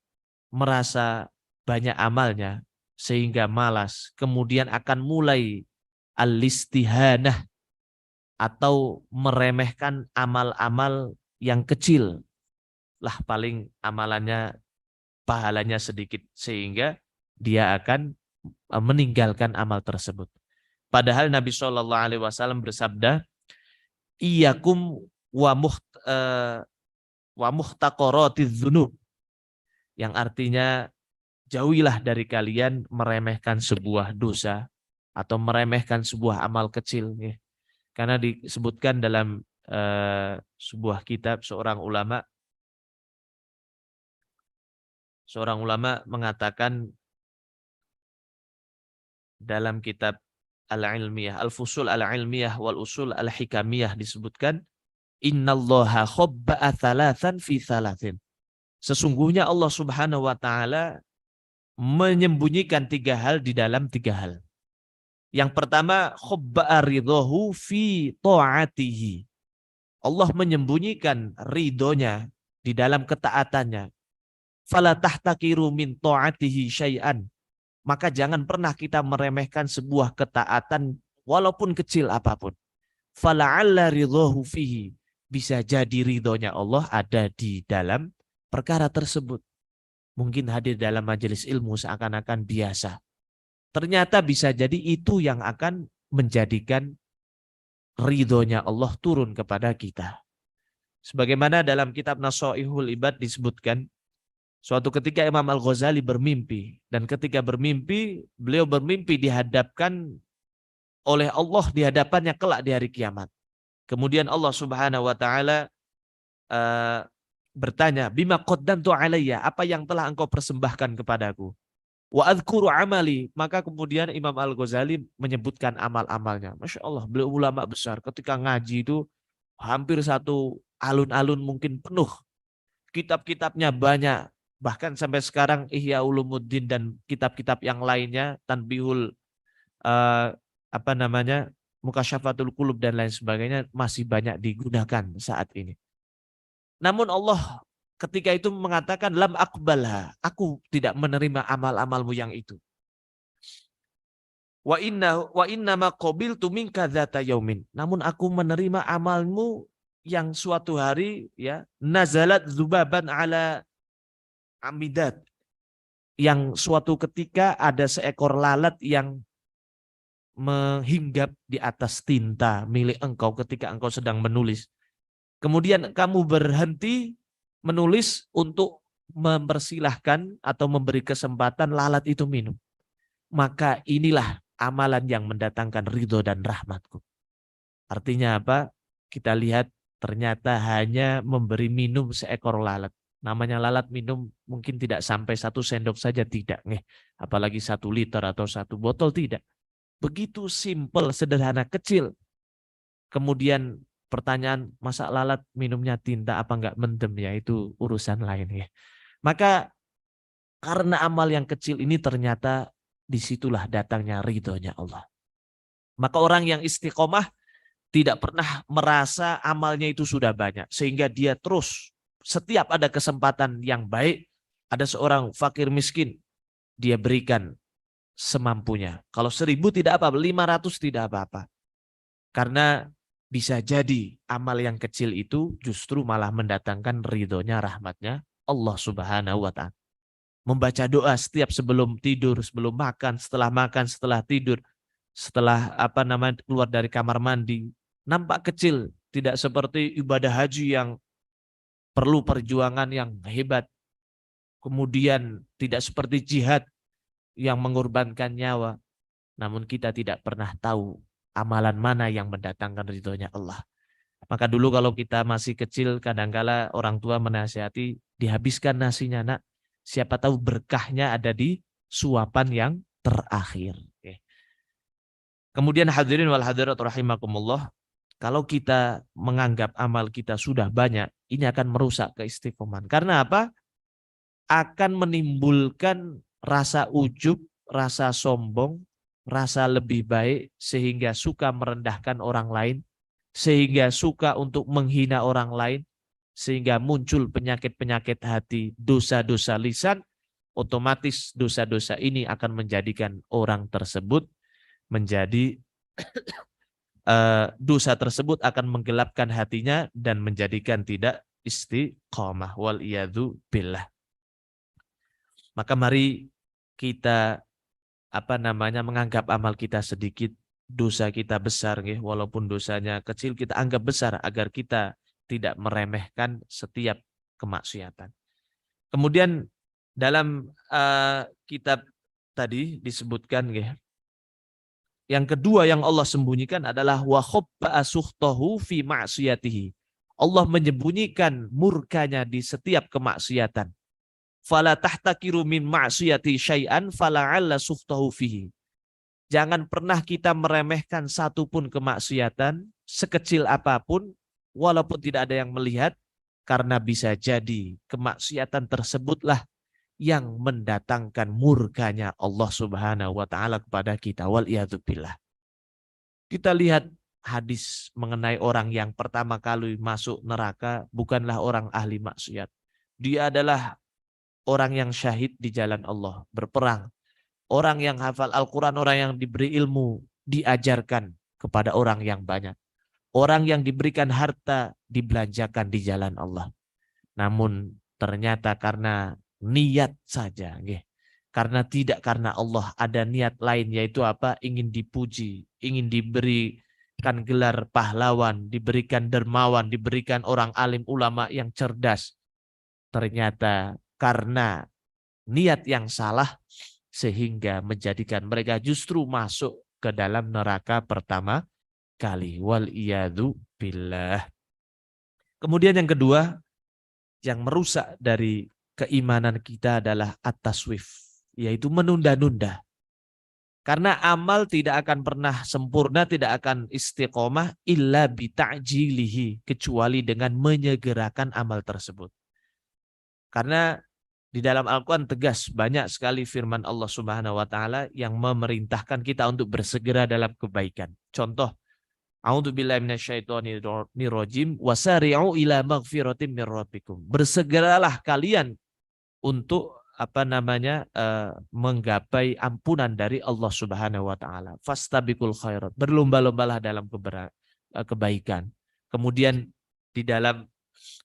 merasa banyak amalnya sehingga malas, kemudian akan mulai al-istihanah atau meremehkan amal-amal yang kecil. Lah paling amalannya, pahalanya sedikit, sehingga dia akan meninggalkan amal tersebut. Padahal Nabi SAW bersabda, Iyakum wa muhtaqaratiz dzunub, yang artinya jauhilah dari kalian meremehkan sebuah dosa atau meremehkan sebuah amal kecil. Ya. Karena disebutkan dalam sebuah kitab, seorang ulama mengatakan dalam kitab Al-Ilmiyah, Al-Fusul Al-Ilmiyah wal Usul Al-Hikamiyah, disebutkan innallaha khobba'a thalathan fi thalathin. Sesungguhnya Allah Subhanahu wa taala menyembunyikan 3 hal di dalam 3 hal. Yang pertama, khobba'a ridhahu fi ta'atihi. Allah menyembunyikan ridhonya di dalam ketaatannya. Fala tahtakiru min ta'atihi syai'an. Maka jangan pernah kita meremehkan sebuah ketaatan walaupun kecil apapun. Fala'alla ridhahu fihi. Bisa jadi ridhonya Allah ada di dalam perkara tersebut. Mungkin hadir dalam majelis ilmu seakan-akan biasa. Ternyata bisa jadi itu yang akan menjadikan ridhonya Allah turun kepada kita. Sebagaimana dalam kitab Nasaihul Ibad disebutkan, suatu ketika Imam Al-Ghazali bermimpi, dan ketika bermimpi, beliau bermimpi dihadapkan oleh Allah di hadapannya kelak di hari kiamat. Kemudian Allah Subhanahu wa taala bertanya, bima qaddamtu alayya, apa yang telah engkau persembahkan kepadaku? Wa adhkuru amali, maka kemudian Imam Al-Ghazali menyebutkan amal-amalnya. Masya Allah, beliau ulama besar. Ketika ngaji itu hampir satu alun-alun mungkin penuh. Kitab-kitabnya banyak. Bahkan sampai sekarang Ihya Ulumuddin dan kitab-kitab yang lainnya, Tanbihul eh, apa namanya, Mukasyafatul Qulub dan lain sebagainya masih banyak digunakan saat ini. Namun Allah ketika itu mengatakan lam aqbalha, aku tidak menerima amal-amalmu yang itu. Wa inna ma qabiltu minka dzata yaumin. Namun aku menerima amalmu yang suatu hari ya nazalat zubaban ala amidat, yang suatu ketika ada seekor lalat yang menghinggap di atas tinta milik engkau ketika engkau sedang menulis. Kemudian kamu berhenti menulis untuk mempersilahkan atau memberi kesempatan lalat itu minum. Maka inilah amalan yang mendatangkan ridho dan rahmatku. Artinya apa? Kita lihat ternyata hanya memberi minum seekor lalat. Namanya lalat minum mungkin tidak sampai 1 sendok saja, tidak. Apalagi 1 liter atau 1 botol, tidak. Begitu simpel, sederhana, kecil. Kemudian pertanyaan, masa lalat minumnya tinta apa enggak mendem, ya itu urusan lain ya. Maka karena amal yang kecil ini ternyata disitulah datangnya ridhonya Allah. Maka orang yang istiqomah tidak pernah merasa amalnya itu sudah banyak. Sehingga dia terus setiap ada kesempatan yang baik, ada seorang fakir miskin, dia berikan semampunya. Kalau 1.000 tidak apa-apa, 500 tidak apa-apa. Karena bisa jadi amal yang kecil itu justru malah mendatangkan ridhonya, rahmatnya Allah Subhanahu wa Ta'ala. Membaca doa setiap sebelum tidur, sebelum makan, setelah tidur, setelah keluar dari kamar mandi, nampak kecil, tidak seperti ibadah haji yang perlu perjuangan yang hebat. Kemudian tidak seperti jihad yang mengorbankan nyawa. Namun kita tidak pernah tahu amalan mana yang mendatangkan ridhonya Allah. Maka dulu kalau kita masih kecil, kadangkala orang tua menasihati, dihabiskan nasinya nak, siapa tahu berkahnya ada di suapan yang terakhir. Kemudian hadirin wal hadirat rahimakumullah, kalau kita menganggap amal kita sudah banyak, ini akan merusak keistiqomahan. Karena apa? Akan menimbulkan rasa ujub, rasa sombong, rasa lebih baik, sehingga suka merendahkan orang lain, sehingga suka untuk menghina orang lain, sehingga muncul penyakit-penyakit hati, dosa-dosa lisan. Otomatis dosa-dosa ini akan menjadikan orang tersebut menjadi dosa tersebut akan menggelapkan hatinya dan menjadikan tidak istiqomah, wal iyadzu billah. Maka mari kita menganggap amal kita sedikit, dosa kita besar, walaupun dosanya kecil kita anggap besar agar kita tidak meremehkan setiap kemaksiatan. Kemudian dalam kitab tadi disebutkan, yang kedua yang Allah sembunyikan adalah wa khobba suhtahu fi ma'siyatihi. Allah menyembunyikan murkanya di setiap kemaksiatan. Fala tahtakiru min ma'siyati syai'an fala'alla suhtahu fihi. Jangan pernah kita meremehkan satupun kemaksiatan, sekecil apapun, walaupun tidak ada yang melihat, karena bisa jadi kemaksiatan tersebutlah yang mendatangkan murkanya Allah Subhanahu wa Ta'ala kepada kita. Wal iyadzubillah. Kita lihat hadis mengenai orang yang pertama kali masuk neraka bukanlah orang ahli maksiat. Dia adalah orang yang syahid di jalan Allah, berperang. Orang yang hafal Al-Quran, orang yang diberi ilmu, diajarkan kepada orang yang banyak. Orang yang diberikan harta, dibelanjakan di jalan Allah. Namun ternyata karena niat saja, karena tidak karena Allah, ada niat lain, yaitu apa? Ingin dipuji, ingin diberikan gelar pahlawan, diberikan dermawan, diberikan orang alim ulama yang cerdas. Ternyata karena niat yang salah sehingga menjadikan mereka justru masuk ke dalam neraka pertama kali. Wal iyadu billah. Kemudian yang kedua, yang merusak dari keimanan kita adalah at-taswif, yaitu menunda-nunda. Karena amal tidak akan pernah sempurna, tidak akan istiqomah illa bita'jilihi, kecuali dengan menyegerakan amal tersebut. Karena di dalam Al-Quran tegas banyak sekali firman Allah Subhanahu wa taala yang memerintahkan kita untuk bersegera dalam kebaikan. Contoh, a'udzubillahi minasyaitonirrajim wasari'u ila maghfiratin mir rabbikum. Bersegeralah kalian untuk menggapai ampunan dari Allah Subhanahu wa taala. Fastabiqul khairat. Berlomba-lombalah dalam kebaikan. Kemudian di dalam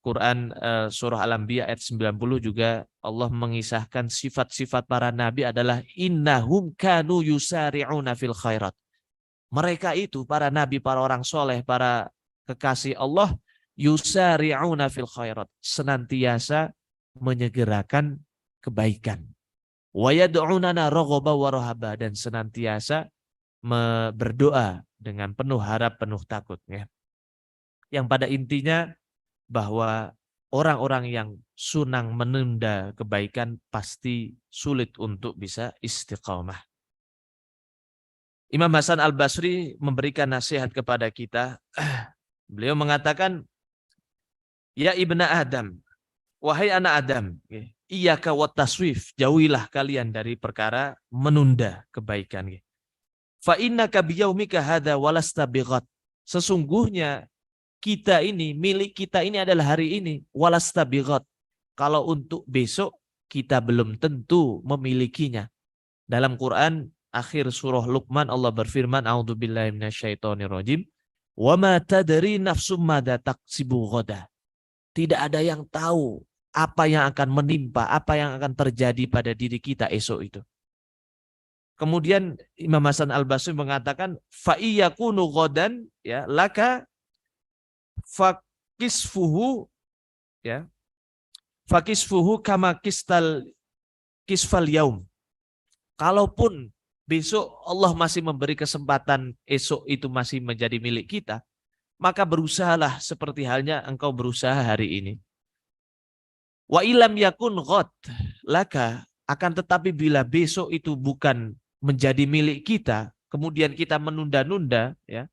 Quran surah Al-Anbiya ayat 90 juga Allah mengisahkan sifat-sifat para nabi adalah innahum kanu yusari'una fil khairat. Mereka itu para nabi, para orang soleh, para kekasih Allah, yusari'una fil khairat, senantiasa menyegerakan kebaikan. Wa yad'unana raghaba wa rahaba, dan senantiasa berdoa dengan penuh harap, penuh takut, ya. Yang pada intinya bahwa orang-orang yang sunang menunda kebaikan pasti sulit untuk bisa istiqamah. Imam Hasan Al-Basri memberikan nasihat kepada kita. Beliau mengatakan, ya ibna Adam, wahai anak Adam, iyyaka wat taswif, jauhilah kalian dari perkara menunda kebaikan. Fa innaka biyaumika hadza walasta bighat. Sesungguhnya kita ini, milik kita ini adalah hari ini, walasta bighat. Kalau untuk besok kita belum tentu memilikinya. Dalam Quran akhir surah Luqman Allah berfirman, a'udzubillahi minasyaitonirrajim, wa ma tadri nafsum madza taksibu ghadan. Tidak ada yang tahu apa yang akan menimpa, apa yang akan terjadi pada diri kita esok itu. Kemudian Imam Hasan Al-Basri mengatakan, fa iyakunu ghadan, ya, laka fakisfuhu, ya, fakisfuhu kama kisfal yaum. Kalaupun besok Allah masih memberi kesempatan, esok itu masih menjadi milik kita, maka berusahalah seperti halnya engkau berusaha hari ini. Wa ilam yakun ghad laka, akan tetapi bila besok itu bukan menjadi milik kita, kemudian kita menunda-nunda, ya,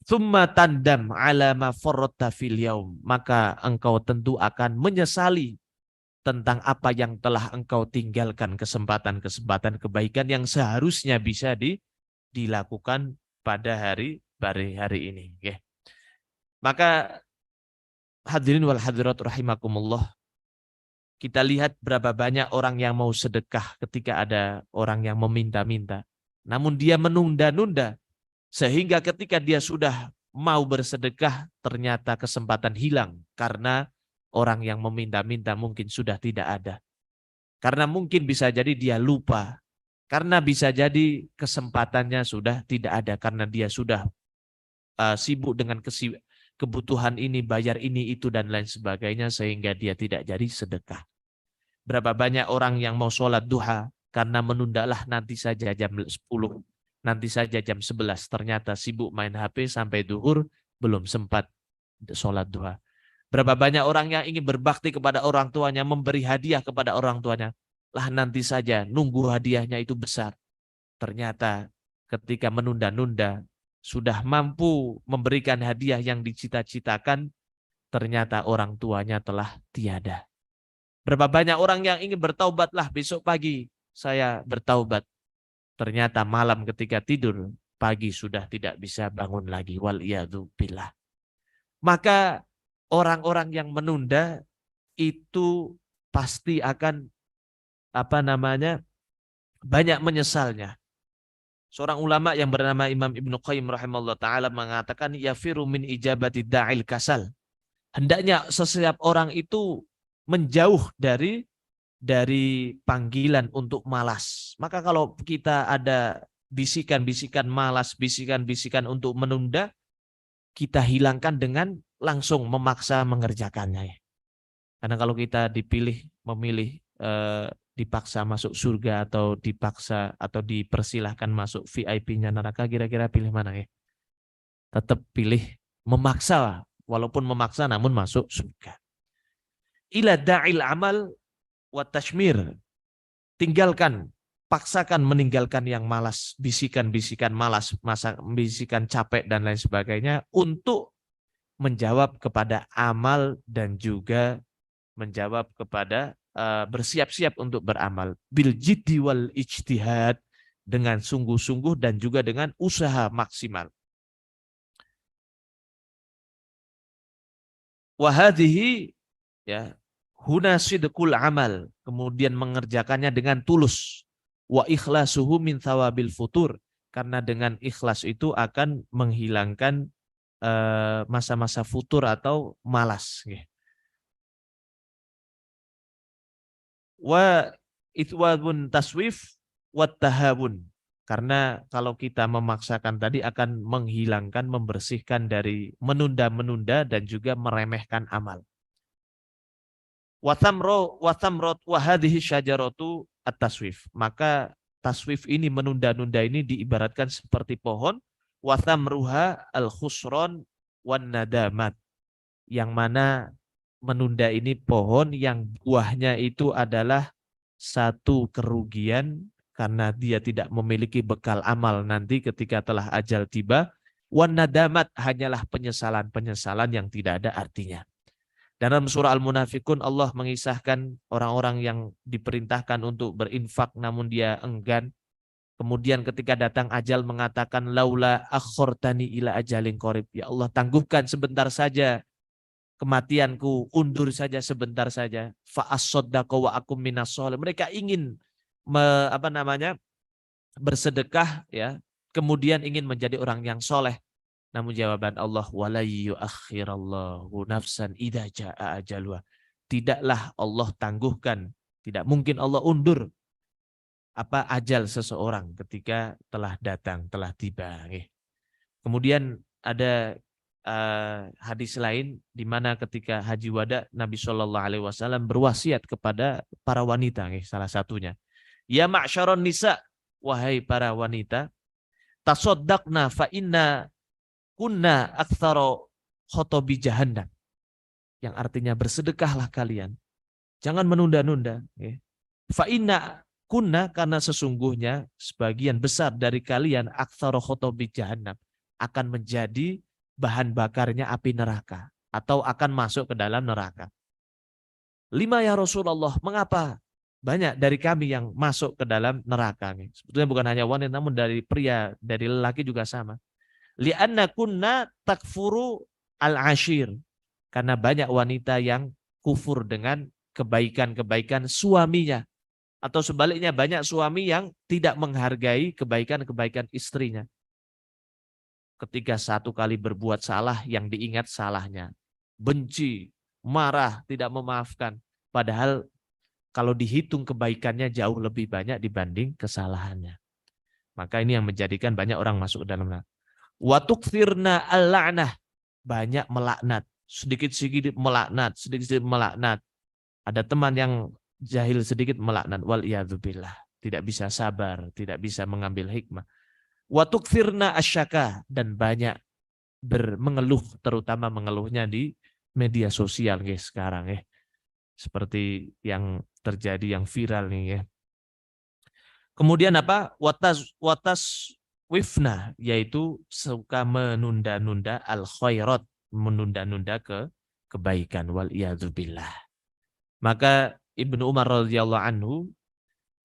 tsumma tandam ala ma farratta fil yaum, maka engkau tentu akan menyesali tentang apa yang telah engkau tinggalkan, kesempatan-kesempatan kebaikan yang seharusnya bisa dilakukan pada hari ini. Okay. Maka hadirin wal hadirat rahimakumullah, kita lihat berapa banyak orang yang mau sedekah ketika ada orang yang meminta-minta. Namun dia menunda-nunda, sehingga ketika dia sudah mau bersedekah, ternyata kesempatan hilang karena orang yang meminta-minta mungkin sudah tidak ada. Karena mungkin bisa jadi dia lupa. Karena bisa jadi kesempatannya sudah tidak ada. Karena dia sudah sibuk dengan kebutuhan ini, bayar ini, itu, dan lain sebagainya. Sehingga dia tidak jadi sedekah. Berapa banyak orang yang mau sholat duha karena menundalah nanti saja jam 10. Nanti saja jam 11. Ternyata sibuk main HP sampai duhur belum sempat sholat duha. Berapa banyak orang yang ingin berbakti kepada orang tuanya, memberi hadiah kepada orang tuanya. Lah nanti saja, nunggu hadiahnya itu besar. Ternyata ketika menunda-nunda, sudah mampu memberikan hadiah yang dicita-citakan, ternyata orang tuanya telah tiada. Berapa banyak orang yang ingin bertaubat, lah besok pagi saya bertaubat. Ternyata malam ketika tidur, pagi sudah tidak bisa bangun lagi. Waliyadzubillah. Maka orang-orang yang menunda itu pasti akan banyak menyesalnya. Seorang ulama yang bernama Imam Ibnu Qayyim rahimahullah ta'ala mengatakan, yafiru min ijabati da'il kasal. Hendaknya setiap orang itu menjauh dari panggilan untuk malas. Maka kalau kita ada bisikan-bisikan malas, bisikan-bisikan untuk menunda, kita hilangkan dengan langsung memaksa mengerjakannya. Karena kalau kita memilih dipaksa masuk surga atau dipaksa atau dipersilahkan masuk VIP-nya neraka, kira-kira pilih mana ya? Tetap pilih memaksa walaupun memaksa namun masuk surga. Ila da'il amal wa tashmir. Tinggalkan, paksakan meninggalkan yang malas, bisikan-bisikan malas, bisikan capek dan lain sebagainya untuk menjawab kepada amal dan juga menjawab kepada bersiap-siap untuk beramal. Bil jiddi wal ijtihad, dengan sungguh-sungguh dan juga dengan usaha maksimal. Wahadihi ya huna sidqul amal, kemudian mengerjakannya dengan tulus. Wa ikhlasuhu min thawabil futur, karena dengan ikhlas itu akan menghilangkan masa-masa futur atau malas. Wa itwabun taswif wa tahabun, karena kalau kita memaksakan tadi akan menghilangkan, membersihkan dari menunda-menunda dan juga meremehkan amal. Watamrot wahadihi syajaratu at-taswif. Maka taswif ini, menunda-nunda ini diibaratkan seperti pohon. Watamruha al-khusron wan nadamat. Yang mana menunda ini pohon yang buahnya itu adalah satu kerugian karena dia tidak memiliki bekal amal nanti ketika telah ajal tiba. Wan nadamat, hanyalah penyesalan-penyesalan yang tidak ada artinya. Dalam surah Al-Munafikun Allah mengisahkan orang-orang yang diperintahkan untuk berinfak namun dia enggan. Kemudian ketika datang ajal mengatakan laula akhortani ila ajalin qarib. Ya Allah, tangguhkan sebentar saja kematianku, undur saja sebentar saja. Fa as-saddaqa wa akum minas sholihin. Mereka ingin bersedekah ya, kemudian ingin menjadi orang yang soleh. Namun jawaban Allah, wala yuakhirallahu nafsan idza jaa ajaluha. Tidaklah Allah tangguhkan, tidak mungkin Allah undur ajal seseorang ketika telah datang, telah tiba. Kemudian ada hadis lain di mana ketika haji wada Nabi Shallallahu Alaihi Wasallam berwasiat kepada para wanita, salah satunya, ya ma'syaron nisa, wahai para wanita, tasoddaqna fa inna kunna aktsara khotobi jahannam, yang artinya bersedekahlah kalian, jangan menunda-nunda. Fa inna kunna, karena sesungguhnya sebagian besar dari kalian aktsara khotobi jahannam, akan menjadi bahan bakarnya api neraka atau akan masuk ke dalam neraka. Lima ya Rasulullah, mengapa banyak dari kami yang masuk ke dalam neraka? Sebetulnya bukan hanya wanita namun dari pria, dari lelaki juga sama. Li'anna kunna takfuru al-ashir, karena banyak wanita yang kufur dengan kebaikan-kebaikan suaminya, atau sebaliknya banyak suami yang tidak menghargai kebaikan-kebaikan istrinya. Ketika satu kali berbuat salah yang diingat salahnya, benci, marah, tidak memaafkan, padahal kalau dihitung kebaikannya jauh lebih banyak dibanding kesalahannya. Maka ini yang menjadikan banyak orang masuk ke dalam neraka. Wa tukthirna al-la'nah, banyak melaknat, sedikit-sedikit melaknat, sedikit-sedikit melaknat. Ada teman yang jahil sedikit melaknat, wal iyadzubillah, tidak bisa sabar, tidak bisa mengambil hikmah. Wa tukthirna asyaka, dan banyak mengeluh, terutama mengeluhnya di media sosial sekarang seperti yang terjadi, yang viral nih. Kemudian watas wifna, yaitu suka menunda-nunda al-khairat, menunda-nunda kebaikan, wal iyadzubillah. Maka Ibnu Umar radhiyallahu anhu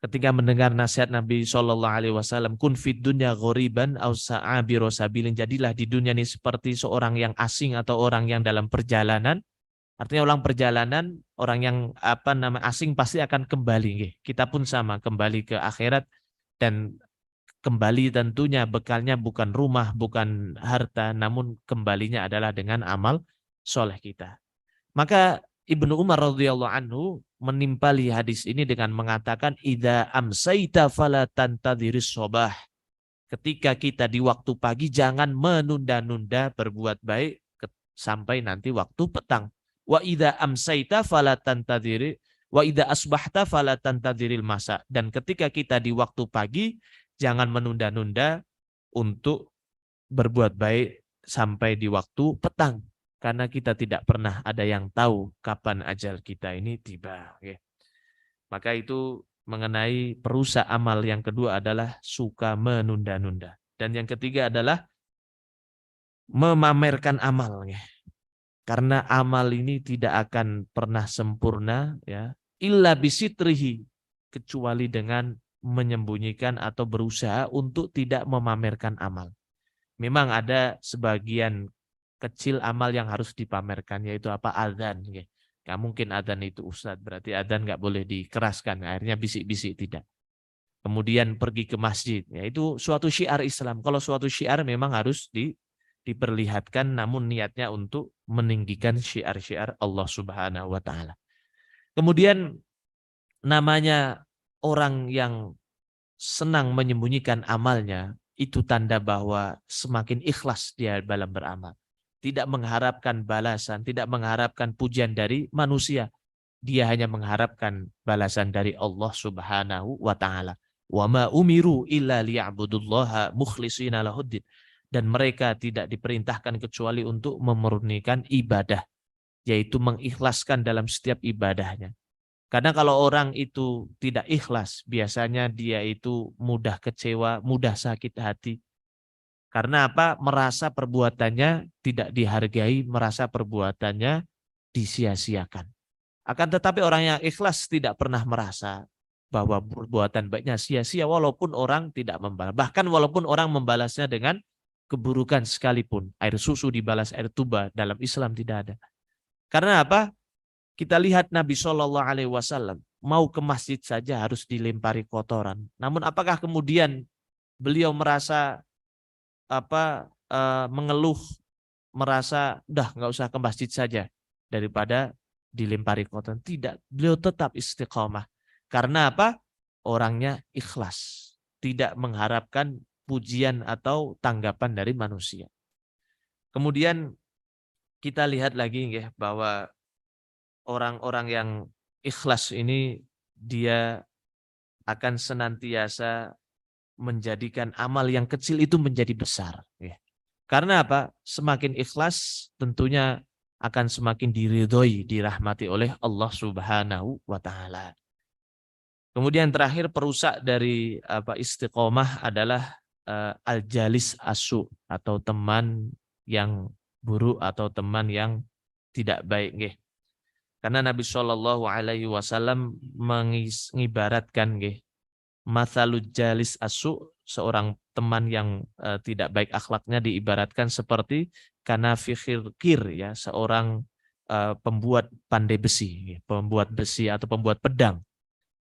ketika mendengar nasihat Nabi Shallallahu alaihi wasallam, kun fid dunya ghoriban aw sa'abiru sabilin, jadilah di dunia ini seperti seorang yang asing atau orang yang dalam perjalanan. Artinya orang perjalanan, orang yang asing pasti akan kembali. Kita pun sama, kembali ke akhirat, dan kembali tentunya bekalnya bukan rumah, bukan harta, namun kembalinya adalah dengan amal soleh kita. Maka Ibnu Umar radhiyallahu anhu menimpali hadis ini dengan mengatakan, idza amsayta fala tantadhiris shabah. Ketika kita di waktu pagi jangan menunda-nunda berbuat baik sampai nanti waktu petang. Wa idza amsayta fala tantadhiri wa idza asbahta fala tantadhiril masa. Dan ketika kita di waktu pagi jangan menunda-nunda untuk berbuat baik sampai di waktu petang. karena kita tidak pernah ada yang tahu kapan ajal kita ini tiba. Maka itu mengenai perusak amal. Yang kedua adalah suka menunda-nunda. Dan yang ketiga adalah memamerkan amal. Karena amal ini tidak akan pernah sempurna, ya, illa bisitrihi, kecuali dengan menyembunyikan atau berusaha untuk tidak memamerkan amal. Memang ada sebagian kecil amal yang harus dipamerkan, yaitu apa? Adzan. Nggak mungkin adzan itu Ustadz, berarti adzan nggak boleh dikeraskan, akhirnya bisik-bisik, tidak. Kemudian pergi ke masjid, ya, itu suatu syiar Islam. Kalau suatu syiar memang harus diperlihatkan, namun niatnya untuk meninggikan syiar-syiar Allah Subhanahu wa Ta'ala. Kemudian namanya orang yang senang menyembunyikan amalnya, itu tanda bahwa semakin ikhlas dia dalam beramal. Tidak mengharapkan balasan, tidak mengharapkan pujian dari manusia. Dia hanya mengharapkan balasan dari Allah Subhanahu wa Ta'ala. Wa ma umiru illa liya'budullaha mukhlishina lahuddin. Dan mereka tidak diperintahkan kecuali untuk memurnikan ibadah, yaitu mengikhlaskan dalam setiap ibadahnya. Karena kalau orang itu tidak ikhlas, biasanya dia itu mudah kecewa, mudah sakit hati. Karena apa? Merasa perbuatannya tidak dihargai, merasa perbuatannya disia-siakan. Akan tetapi orang yang ikhlas tidak pernah merasa bahwa perbuatan baiknya sia-sia walaupun orang tidak membalas. Bahkan walaupun orang membalasnya dengan keburukan sekalipun. Air susu dibalas air tuba, dalam Islam tidak ada. Karena apa? Kita lihat Nabi Shallallahu Alaihi Wasallam mau ke masjid saja harus dilempari kotoran. Namun apakah kemudian beliau merasa mengeluh, merasa udah nggak usah ke masjid saja daripada dilempari kotoran? Tidak, beliau tetap istiqomah. Karena apa? Orangnya ikhlas, tidak mengharapkan pujian atau tanggapan dari manusia. Kemudian kita lihat lagi ya, bahwa orang-orang yang ikhlas ini dia akan senantiasa menjadikan amal yang kecil itu menjadi besar. Karena apa? Semakin ikhlas tentunya akan semakin diridhoi, dirahmati oleh Allah Subhanahu wa Ta'ala. Kemudian terakhir perusak dari istiqomah adalah al-jalis asu, atau teman yang buruk atau teman yang tidak baik. Karena Nabi Shallallahu Alaihi Wasallam mengibaratkan mathalul jalis asu, seorang teman yang tidak baik akhlaknya diibaratkan seperti kanafikhir kir, ya, seorang pembuat pandai besi, pembuat besi atau pembuat pedang.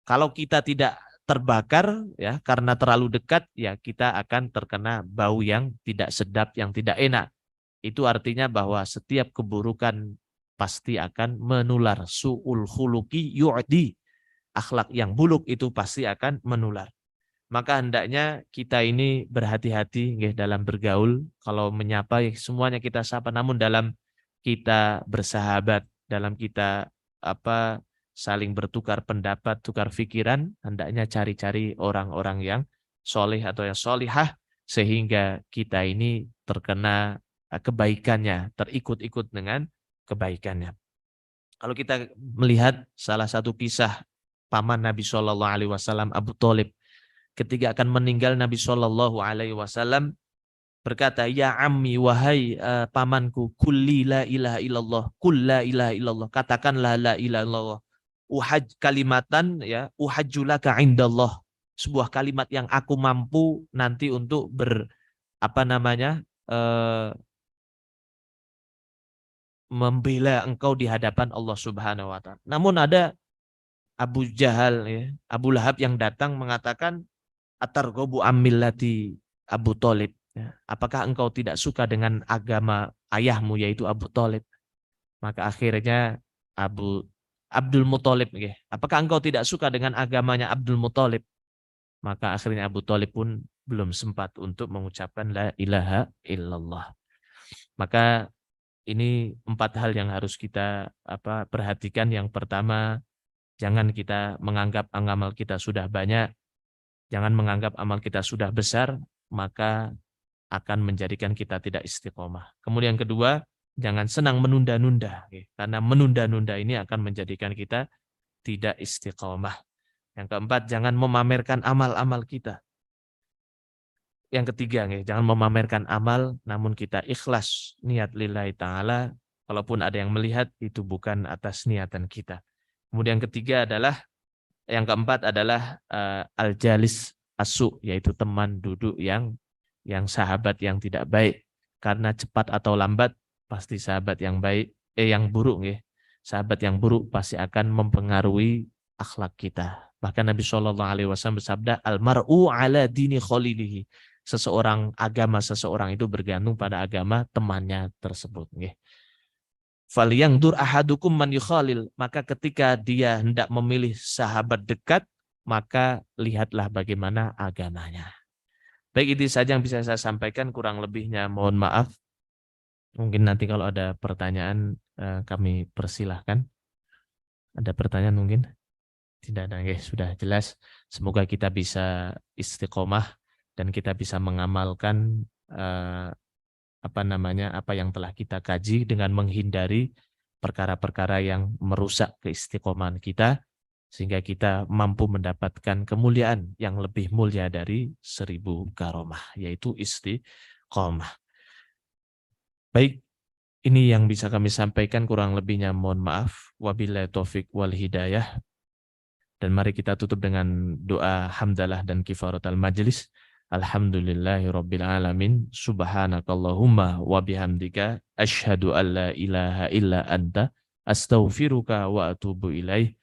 Kalau kita tidak terbakar, ya, karena terlalu dekat, ya kita akan terkena bau yang tidak sedap, yang tidak enak. Itu artinya bahwa setiap keburukan pasti akan menular. Su'ul khuluqi yu'di. Akhlak yang buruk itu pasti akan menular. Maka hendaknya kita ini berhati-hati dalam bergaul. Kalau menyapa, semuanya kita sapa. Namun dalam kita bersahabat, dalam kita saling bertukar pendapat, tukar pikiran, hendaknya cari-cari orang-orang yang soleh atau yang solihah, sehingga kita ini terkena kebaikannya, terikut-ikut dengan kebaikannya. Kalau kita melihat salah satu kisah paman Nabi Shallallahu Alaihi Wasallam, Abu Thalib, ketika akan meninggal, Nabi Shallallahu Alaihi Wasallam berkata, ya ammi, wahai pamanku, kulli la ilaha illallah, kul la ilaha illallah, katakanlah la ilaha illallah, kalimatan, ya, uhajjulaka indallah, sebuah kalimat yang aku mampu nanti untuk membela engkau di hadapan Allah Subhanahu wa Ta'ala. Namun ada Abu Jahal, ya, Abu Lahab yang datang mengatakan, atarghabu ammillati Abu Thalib, ya, apakah engkau tidak suka dengan agama ayahmu yaitu Abu Thalib? Maka akhirnya Abdul Muthalib, ya, apakah engkau tidak suka dengan agamanya Abdul Muthalib? Maka akhirnya Abu Thalib pun belum sempat untuk mengucapkan la ilaha illallah. Maka ini 4 hal yang harus kita perhatikan. Yang pertama, jangan kita menganggap amal kita sudah banyak, jangan menganggap amal kita sudah besar, maka akan menjadikan kita tidak istiqomah. Kemudian kedua, Jangan senang menunda-nunda, karena menunda-nunda ini akan menjadikan kita tidak istiqomah. Yang keempat, jangan memamerkan amal-amal kita. Yang ketiga, jangan memamerkan amal, namun kita ikhlas niat lillahi ta'ala. Kalaupun ada yang melihat, itu bukan atas niatan kita. Kemudian yang keempat adalah al-jalis asu, yaitu teman duduk yang sahabat yang tidak baik. Karena cepat atau lambat, pasti sahabat yang baik, yang buruk, sahabat yang buruk pasti akan mempengaruhi akhlak kita. Bahkan Nabi SAW bersabda, al-mar'u ala dini khalilihi. Agama seseorang itu bergantung pada agama temannya tersebut. Falyanzur ahadukum man yukhalil. Maka ketika dia hendak memilih sahabat dekat, maka lihatlah bagaimana agamanya. Baik, itu saja yang bisa saya sampaikan. Kurang lebihnya mohon maaf. Mungkin nanti kalau ada pertanyaan kami persilahkan. Ada pertanyaan mungkin? Tidak ada, sudah jelas. Semoga kita bisa istiqomah dan kita bisa mengamalkan apa yang telah kita kaji dengan menghindari perkara-perkara yang merusak keistiqomahan kita, sehingga kita mampu mendapatkan kemuliaan yang lebih mulia dari 1000 karomah, yaitu istiqomah. Baik, ini yang bisa kami sampaikan, kurang lebihnya mohon maaf. Wabillahi taufik wal hidayah. Dan mari kita tutup dengan doa hamdalah dan kifaratul majlis. Alhamdulillahirabbil alamin. Subhanakallahumma wa bihamdika asyhadu an la ilaha illa anta astaghfiruka wa atubu ilaih.